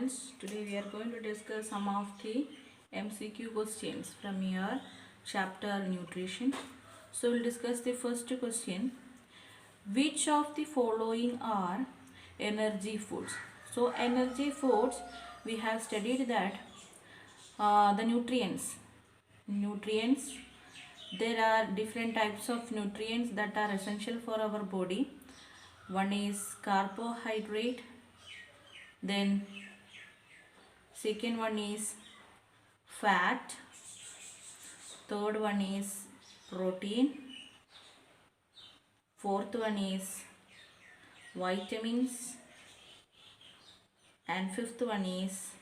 students. Today we are going to discuss some of the MCQ questions from your chapter nutrition. So we'll discuss the first question. Which of the following are energy foods? So energy foods, we have studied that the nutrients. There are different types of nutrients that are essential for our body. One is carbohydrate, then second one is fat, third one is protein, fourth one is vitamins, and fifth one is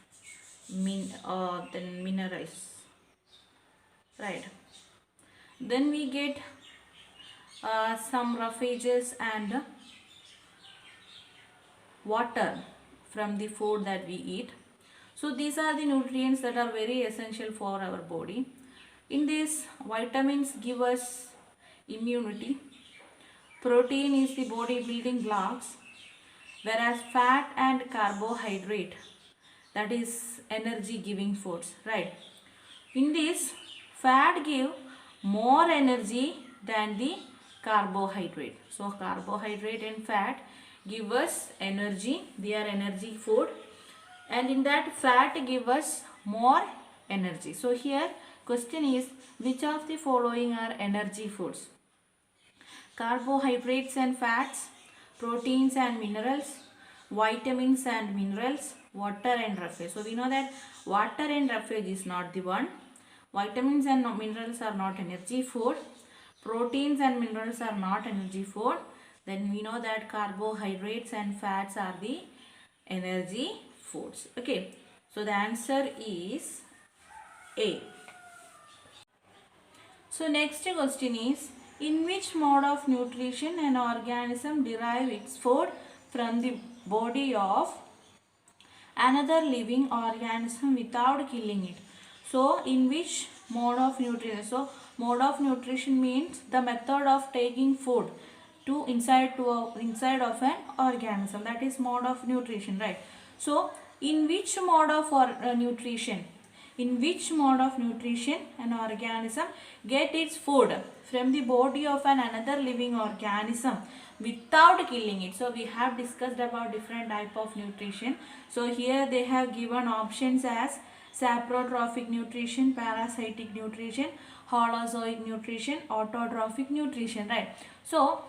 then minerals, right? Then we get some roughages and water from the food that we eat. So these are the nutrients that are very essential for our body. In this, vitamins give us immunity, protein is the body building blocks, whereas fat and carbohydrate, that is energy giving foods, right? In this, fat give more energy than the carbohydrate. So carbohydrate and fat give us energy, they are energy food, and in that fat give us more energy. So here question is, which of the following are energy foods? Carbohydrates and fats, proteins and minerals, vitamins and minerals, water and roughage. So we know that water and roughage is not the one. Vitamins and minerals are not energy food. Proteins and minerals are not energy food. Then we know that carbohydrates and fats are the energy foods. Okay. So the answer is A. So next question is, in which mode of nutrition an organism derive its food from the body of another living organism without killing it? So in which mode of nutrition? So mode of nutrition means the method of taking food to inside of an organism, that is mode of nutrition, right? So in which mode of nutrition an organism get its food from the body of another living organism without killing it? So we have discussed about different type of nutrition. So here they have given options as saprotrophic nutrition, parasitic nutrition, holozoic nutrition, autotrophic nutrition, right? So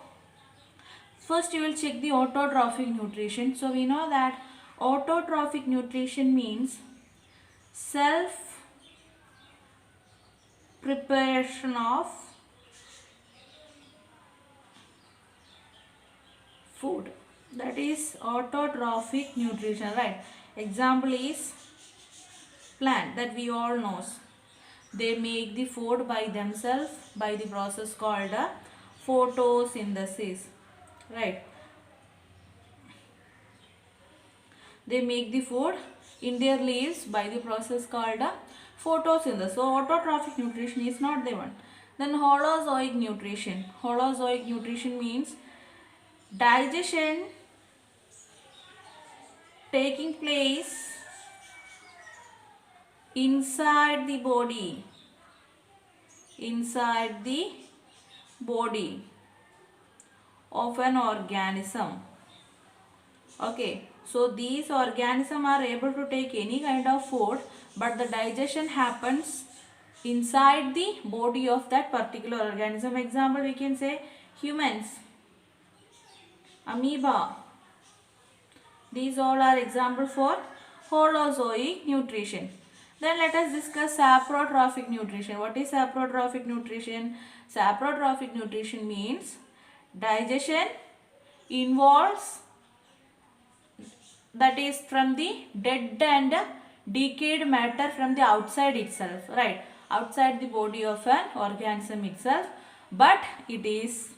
first you will check the autotrophic nutrition. So we know that autotrophic nutrition means self preparation of food, that is autotrophic nutrition, right? Example is plant, that we all knows. They make the food by themselves by the process called photosynthesis, right? They make the food in their leaves by the process called photosynthesis. So autotrophic nutrition is not the one. Then holozoic nutrition. Holozoic nutrition means digestion taking place inside the body of an organism. Okay, so these organisms are able to take any kind of food, but the digestion happens inside the body of that particular organism. Example, we can say humans, amoeba. These all are example for holozoic nutrition. Then let us discuss saprotrophic nutrition. What is saprotrophic nutrition? Saprotrophic nutrition means digestion involves, that is from the dead and decayed matter from the outside itself, right? Outside the body of an organism itself, but it is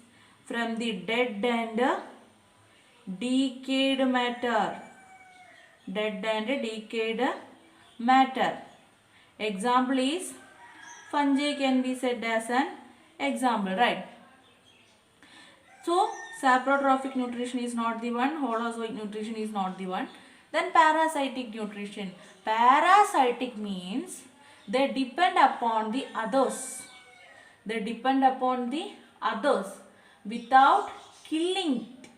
from the dead and decayed matter. Example is fungi can be said as an example, right? So saprotrophic nutrition is not the one, holozoic nutrition is not the one. Then parasitic nutrition. Parasitic means they depend upon the others. They depend upon the others without killing it.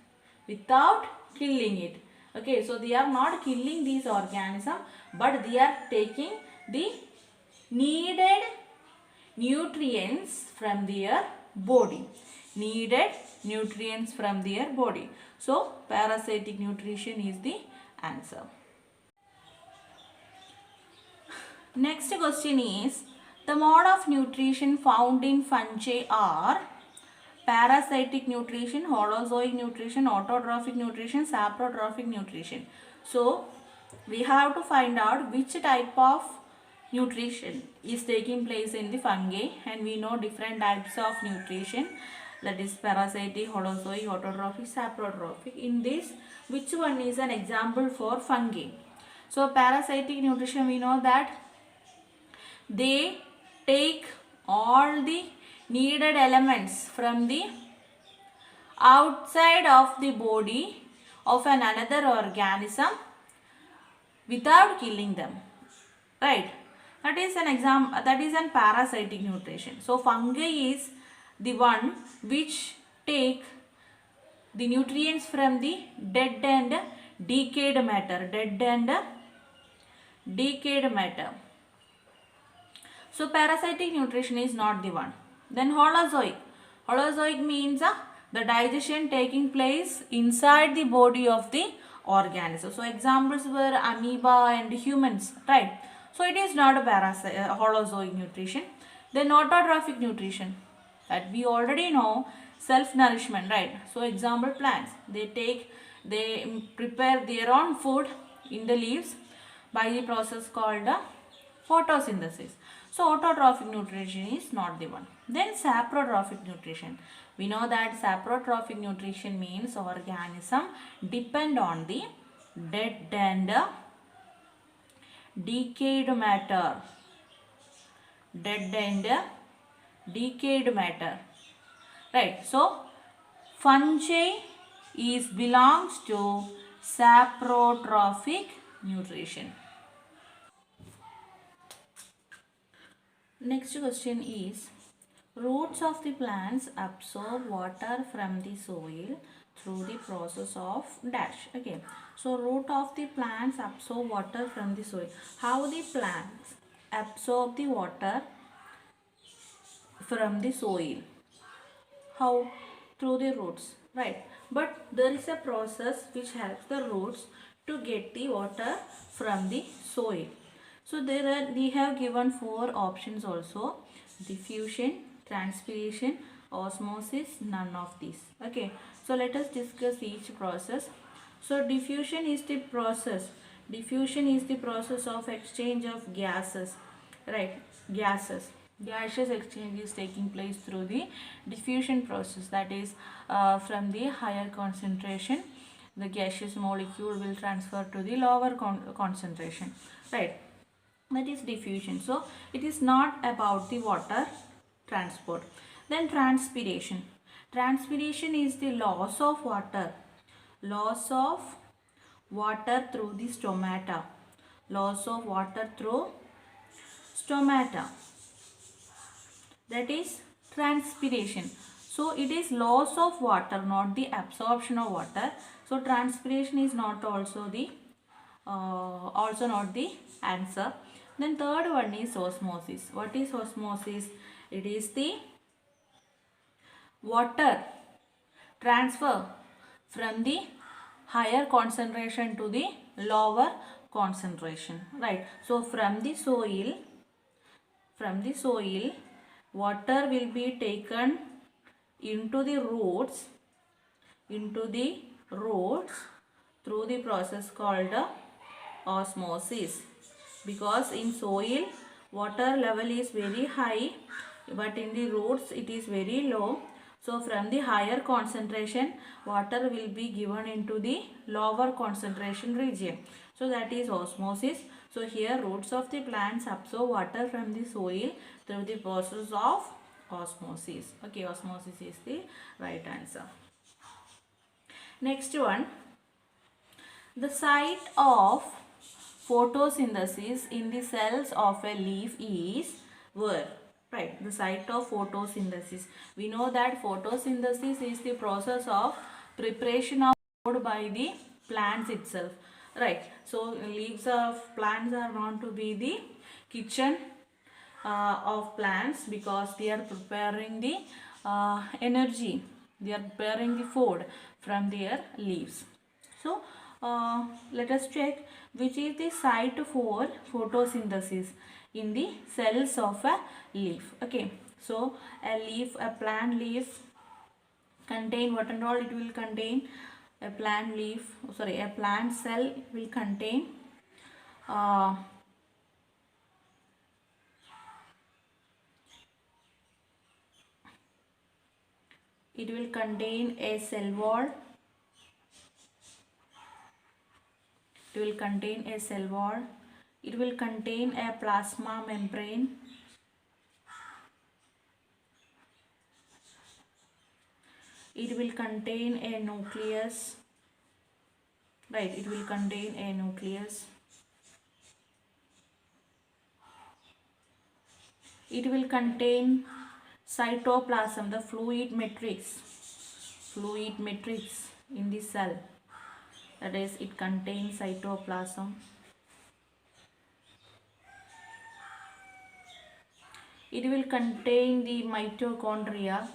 Without killing it. Okay, so they are not killing these organisms, but they are taking the needed nutrients from their body. Needed nutrients from their body. So parasitic nutrition is the answer. Next question is, the mode of nutrition found in fungi are parasitic nutrition, holozoic nutrition, autotrophic nutrition, saprotrophic nutrition. So we have to find out which type of nutrition is taking place in the fungi, and we know different types of nutrition, that is parasitic, holozoic, autotrophic, saprotrophic. In this, which one is an example for fungi? So parasitic nutrition, we know that they take all the needed elements from the outside of the body of another organism without killing them, right? That is an example, that is an parasitic nutrition. So fungi is the one which take the nutrients from the dead and decayed matter, So parasitic nutrition is not the one. Then holozoic. Holozoic means the digestion taking place inside the body of the organism. So examples were amoeba and humans, right? So it is not a holozoic nutrition. Then autotrophic nutrition, that we already know, self-nourishment, right? So example plants, they prepare their own food in the leaves by the process called photosynthesis. So autotrophic nutrition is not the one. Then saprotrophic nutrition. We know that saprotrophic nutrition means organism depend on the dead and decayed matter. Right. So fungi belongs to saprotrophic nutrition. Next question is, roots of the plants absorb water from the soil through the process of dash. Okay, so root of the plants absorb water from the soil. How the plants absorb the water from the soil? How? Through the roots, right? But there is a process which helps the roots to get the water from the soil. So we have given 4 options also: diffusion, transpiration, osmosis, none of these. Okay, so let us discuss each process. So diffusion is the process. Diffusion is the process of exchange of gases, right? Gaseous exchange is taking place through the diffusion process. That is, from the higher concentration, the gaseous molecule will transfer to the lower concentration, right? That is diffusion. So it is not about the water transport. Then transpiration. Transpiration is the loss of water through the stomata. Loss of water through stomata. That is transpiration. So it is loss of water, not the absorption of water. So transpiration is not also not the answer. Then third one is osmosis. What is osmosis? It is the water transfer from the higher concentration to the lower concentration, right? So from the soil, water will be taken into the roots through the process called osmosis. Because in soil water level is very high, but in the roots it is very low. So from the higher concentration, water will be given into the lower concentration region. So that is osmosis. So here roots of the plants absorb water from the soil through the process of osmosis. Okay, osmosis is the right answer. Next one, The site of photosynthesis in the cells of a leaf is where? Right, the site of photosynthesis. We know that photosynthesis is the process of preparation of food by the plants itself. Right, so leaves of plants are known to be the kitchen of plants because they are preparing the energy, they are preparing the food from their leaves. So let us check which is the site for photosynthesis in the cells of a leaf. Okay, so a leaf, a plant leaf contain what and all? It will contain a plant leaf, sorry, a plant cell will contain uh, it will contain a cell wall, it will contain a cell wall, it will contain a plasma membrane, it will contain a nucleus, right, it will contain a nucleus, it will contain cytoplasm, the fluid matrix in the cell, that is it contains cytoplasm, it will contain the mitochondria,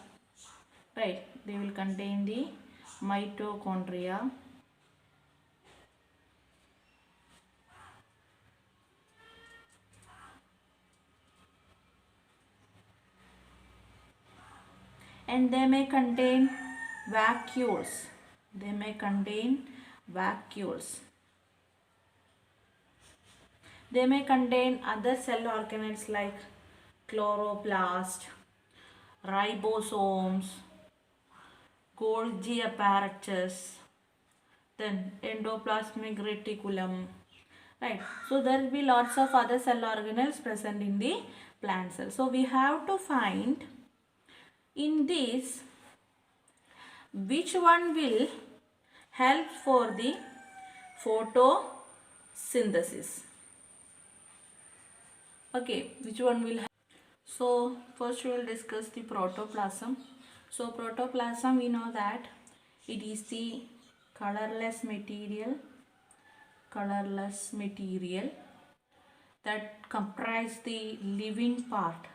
right, they will contain the mitochondria, and they may contain vacuoles, they may contain vacuoles, they may contain other cell organelles like chloroplast, ribosomes, Golgi apparatus, then endoplasmic reticulum, right. So there will be lots of other cell organelles present in the plant cell. So we have to find in this which one will help for the photosynthesis. Okay, which one will help? So first we will discuss the protoplasm. So protoplasm, we know that it is the colorless material that comprise the living part,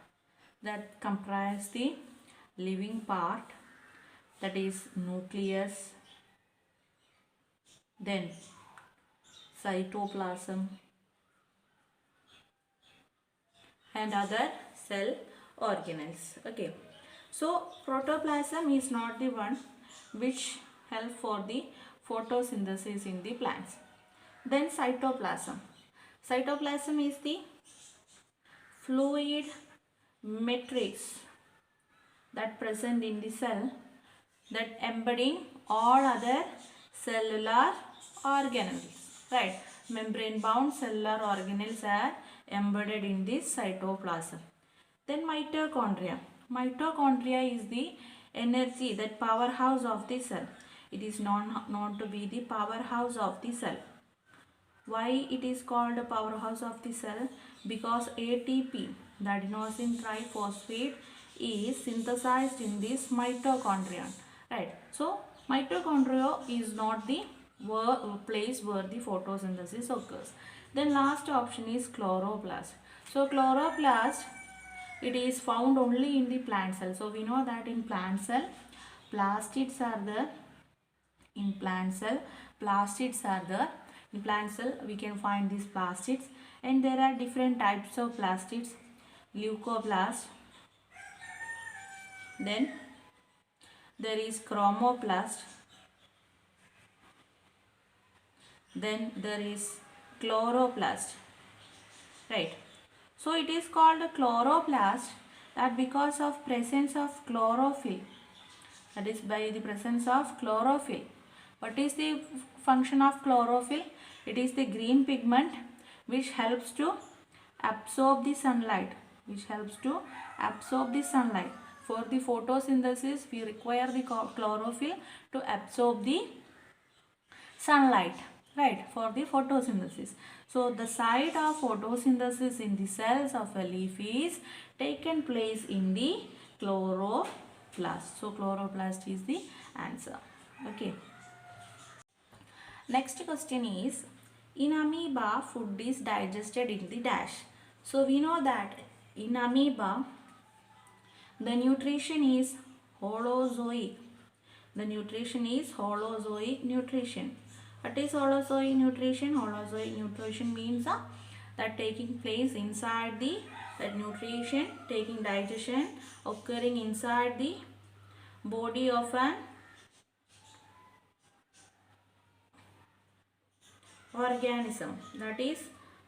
that is nucleus, then cytoplasm and other cell organelles. Okay, so protoplasm is not the one which help for the photosynthesis in the plants. Then cytoplasm is the fluid matrix that present in the cell that embedding all other cellular organelles, right, membrane bound cellular organelles are embedded in this cytoplasm. Then mitochondria is the energy, that powerhouse of the cell, it is known to be the powerhouse of the cell. Why it is called a powerhouse of the cell? Because ATP, the adenosine triphosphate, is synthesized in this mitochondria, right. So mitochondria is not the place where the photosynthesis occurs. Then last option is chloroplast. So chloroplast, it is found only in the plant cell. So we know that in plant cell plastids are there, in plant cell we can find these plastids, and there are different types of plastids: leucoplast, then there is chromoplast, then there is chloroplast, right. So it is called a chloroplast that because of presence of chlorophyll, that is by the presence of chlorophyll. What is the function of chlorophyll? It is the green pigment which helps to absorb the sunlight, For the photosynthesis, we require the chlorophyll to absorb the sunlight. right, for the photosynthesis. So the site of photosynthesis in the cells of a leaf is taken place in the chloroplast. So chloroplast is the answer. Okay. Next question is, in amoeba food is digested in the dash. So we know that in amoeba the nutrition is holozoic. The nutrition is holozoic nutrition. What is holozoic nutrition? Holozoic nutrition means that taking place inside the, that nutrition taking digestion occurring inside the body of an organism, that is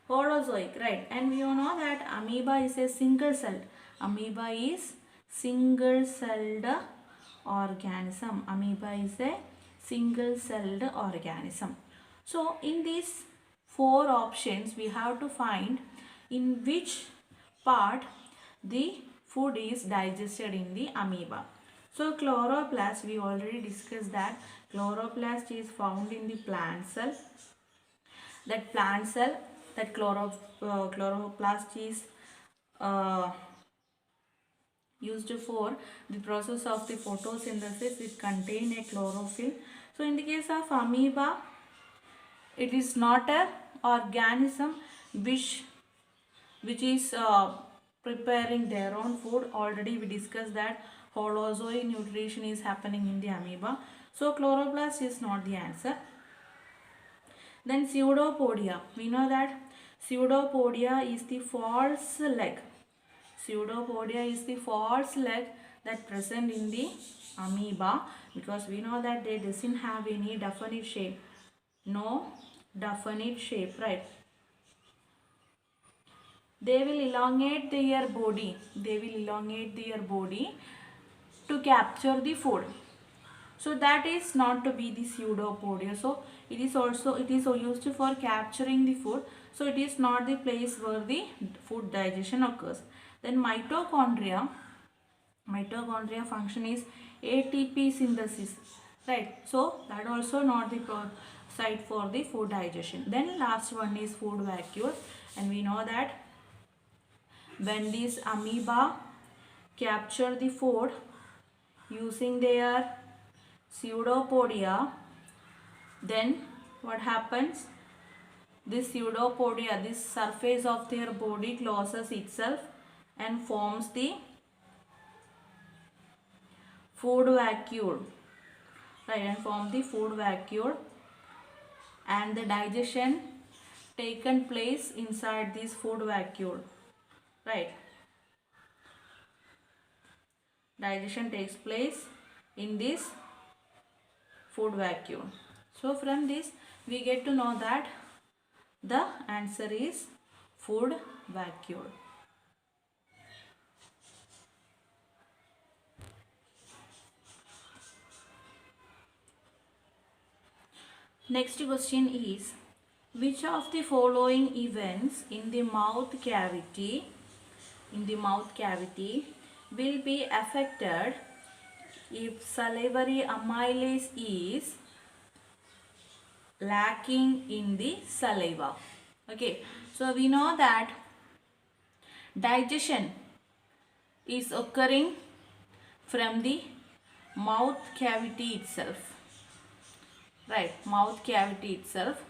holozoic, right? And we all know that amoeba is a single celled. Amoeba is single celled organism. Amoeba is a single celled organism. So in these four options we have to find in which part the food is digested in the amoeba. So chloroplast, we already discussed that chloroplast is found in the plant cell. That plant cell, that chloroplast is used for the process of the photosynthesis. It contain a chlorophyll. So in the case of amoeba, it is not a organism which is preparing their own food. Already we discussed that holozoic nutrition is happening in the amoeba. So chloroplast is not the answer. Then pseudopodia. We know that pseudopodia is the false leg. Pseudopodia is the false leg that present in the amoeba, because we know that they doesn't have any definite shape. No definite shape, right? They will elongate their body. They will elongate their body to capture the food. So that is not to be the pseudopodia. So it is used for capturing the food. So it is not the place where the food digestion occurs. Then mitochondria function is ATP synthesis, right? So that also not the site for the food digestion. Then last one is food vacuole, and we know that when these amoeba capture the food using their pseudopodia, then what happens? This pseudopodia, this surface of their body closes itself and forms the food vacuole, right? And form the food vacuole, and the digestion taken place inside this food vacuole, right? Digestion takes place in this food vacuole. So from this we get to know that the answer is food vacuole. Next question is, which of the following events in the mouth cavity will be affected if salivary amylase is lacking in the saliva? Okay, so we know that digestion is occurring from the mouth cavity itself, right? Mouth cavity itself,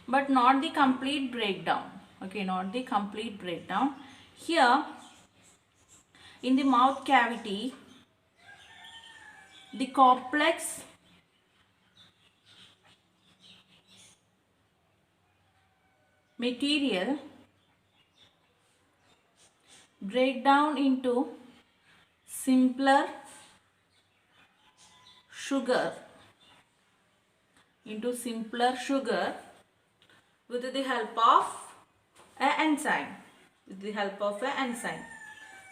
but not the complete breakdown. Okay, not the complete breakdown. Here in the mouth cavity, the complex material break down into simpler sugar with the help of an enzyme.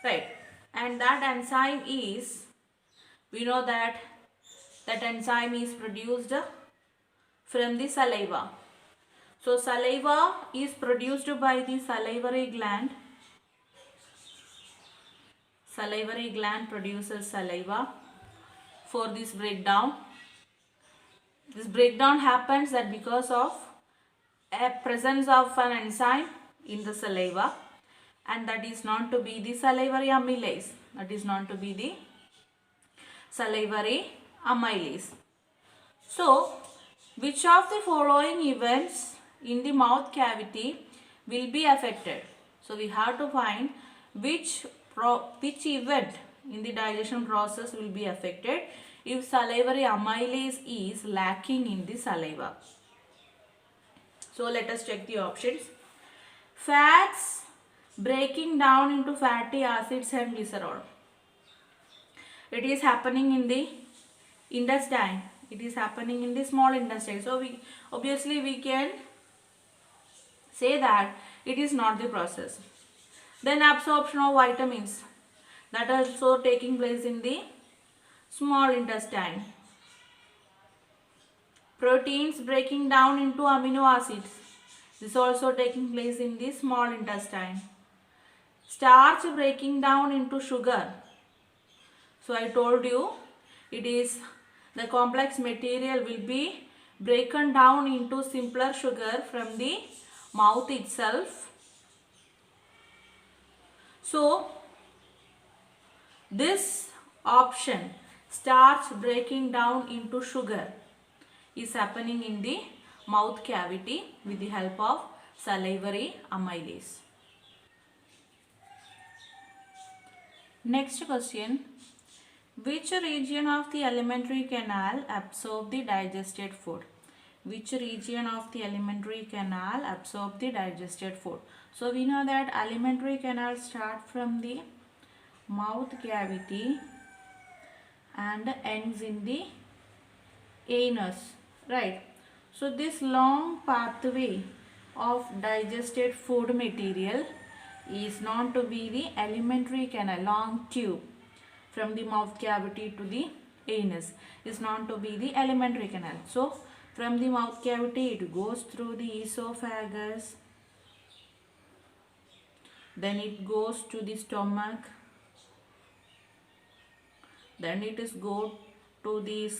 Right? And that enzyme is, we know that enzyme is produced from the saliva. So saliva is produced by the salivary gland. Salivary gland produces saliva for this breakdown. This breakdown happens that because of a presence of an enzyme in the saliva, and that is known to be the salivary amylase. That is known to be the salivary amylase. So, which of the following events in the mouth cavity will be affected? So, we have to find which event in the digestion process will be affected if salivary amylase is lacking in the saliva. So, let us check the options. Fats breaking down into fatty acids and glycerol. It is happening in the intestine. It is happening in the small intestine. So we can say that it is not the process. Then absorption of vitamins, that also taking place in the small intestine. Proteins breaking down into amino acids. This is also taking place in the small intestine. Starch breaking down into sugar. So I told you it is the complex material will be broken down into simpler sugar from the mouth itself. So this option, starch breaking down into sugar, is happening in the mouth cavity with the help of salivary amylase. Next question. Which region of the alimentary canal absorb the digested food? Which region of the alimentary canal absorb the digested food? So we know that alimentary canal start from the mouth cavity and ends in the anus, right? So this long pathway of digested food material is known to be the alimentary canal. Long tube from the mouth cavity to the anus is known to be the alimentary canal. So from the mouth cavity it goes through the esophagus, then it goes to the stomach, then it is go to the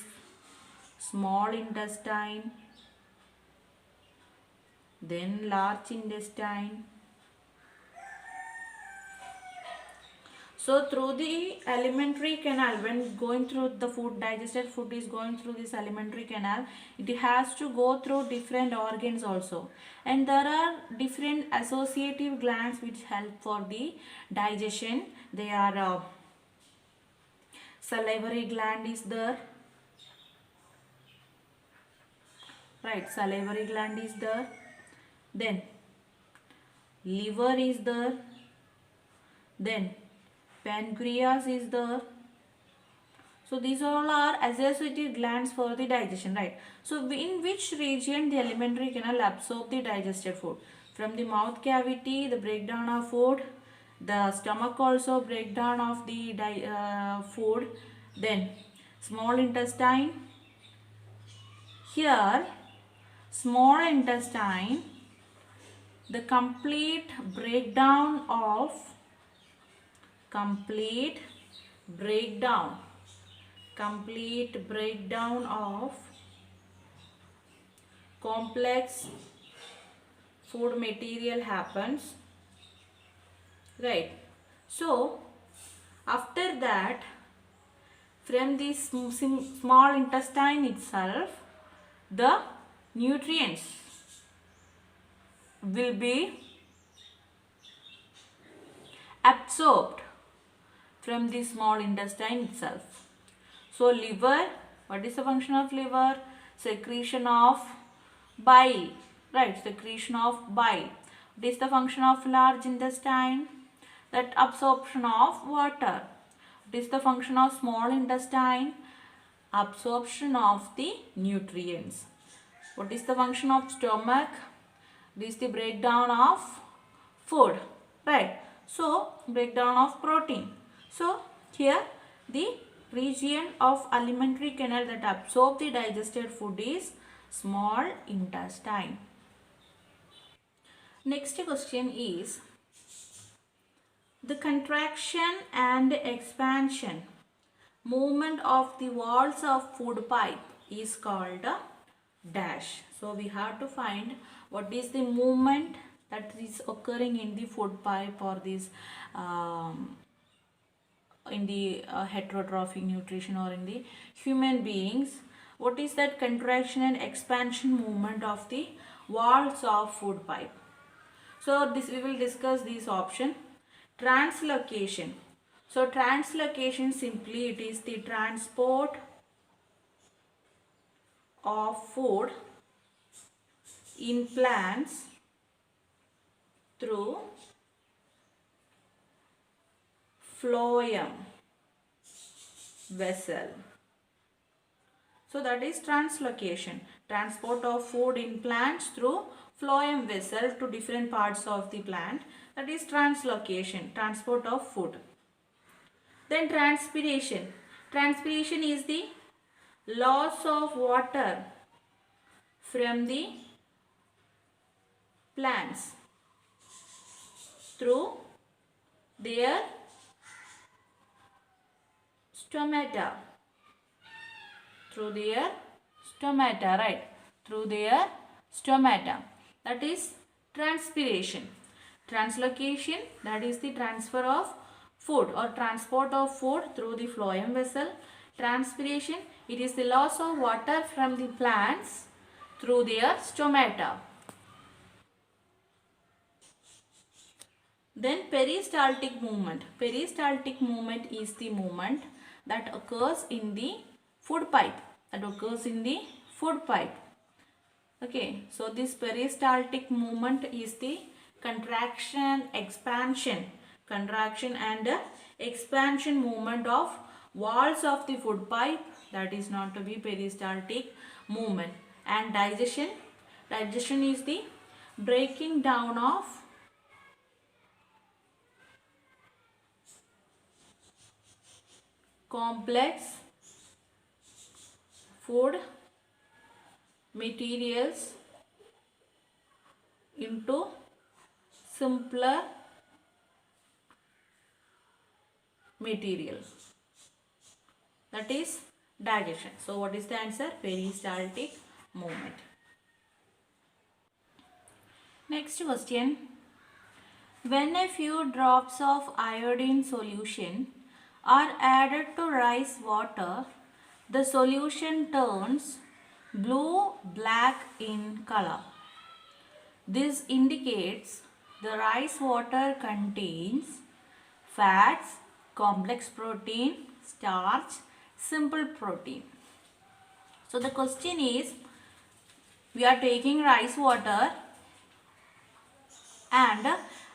small intestine, then large intestine. So through the alimentary canal, when going through the food, digested food is going through this alimentary canal, it has to go through different organs also. And there are different associative glands which help for the digestion. They are salivary gland is there. Right, salivary gland is there. Then liver is there. Then pancreas is there. So these all are associative glands for the digestion, right? So in which region the alimentary canal absorb the digested food? From the mouth cavity, the breakdown of food. The stomach also breakdown of the food. Then small intestine. Here, small intestine, the complete breakdown of complex food material happens, right? So after that, from the small intestine itself, the nutrients will be absorbed from the small intestine itself. So liver, what is the function of liver? Secretion of bile, right? Secretion of bile. What is the function of large intestine? That absorption of water. What is the function of small intestine? Absorption of the nutrients. What is the function of stomach? This is the breakdown of food, right? So breakdown of protein. So here the region of alimentary canal that absorb the digested food is small intestine. Next question is, the contraction and expansion movement of the walls of food pipe is called dash. So we have to find what is the movement that is occurring in the food pipe or this in the heterotrophic nutrition or in the human beings. What is that contraction and expansion movement of the walls of food pipe? So this we will discuss this option. Translocation. So translocation, simply it is the transport of food in plants through phloem vessel. So that is translocation. Transport of food in plants through phloem vessel to different parts of the plant. That is translocation, transport of food. Then transpiration. Transpiration is the loss of water from the plants through their stomata. Through their stomata, right? Through their stomata. That is transpiration. Translocation, that is the transfer of food or transport of food through the phloem vessel. Transpiration, it is the loss of water from the plants through their stomata. Then peristaltic movement. Peristaltic movement is the movement that occurs in the food pipe. Okay, so this peristaltic movement is the contraction and expansion movement of walls of the food pipe. That is known to be peristaltic movement. And digestion is the breaking down of complex food materials into simpler materials. That is digestion. So what is the answer? Peristaltic movement. Next question. When a few drops of iodine solution are added to rice water, the solution turns blue-black in color. This indicates the rice water contains fats, complex protein, starch, simple protein. So the question is, we are taking rice water and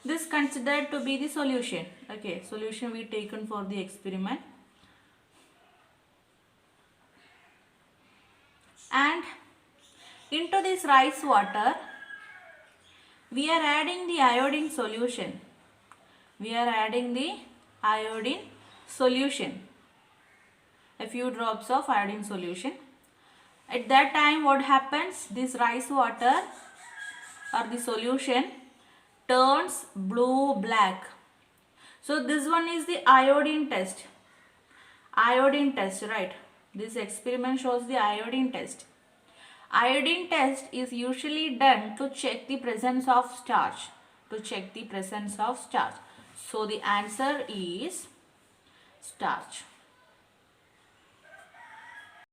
this considered to be the solution. Okay, solution we taken for the experiment. And into this rice water, we are adding the iodine solution. A few drops of iodine solution. At that time, what happens? This rice water or the solution turns blue-black. So this one is the iodine test. Right? This experiment shows the iodine test. Iodine test is usually done to check the presence of starch. So the answer is starch.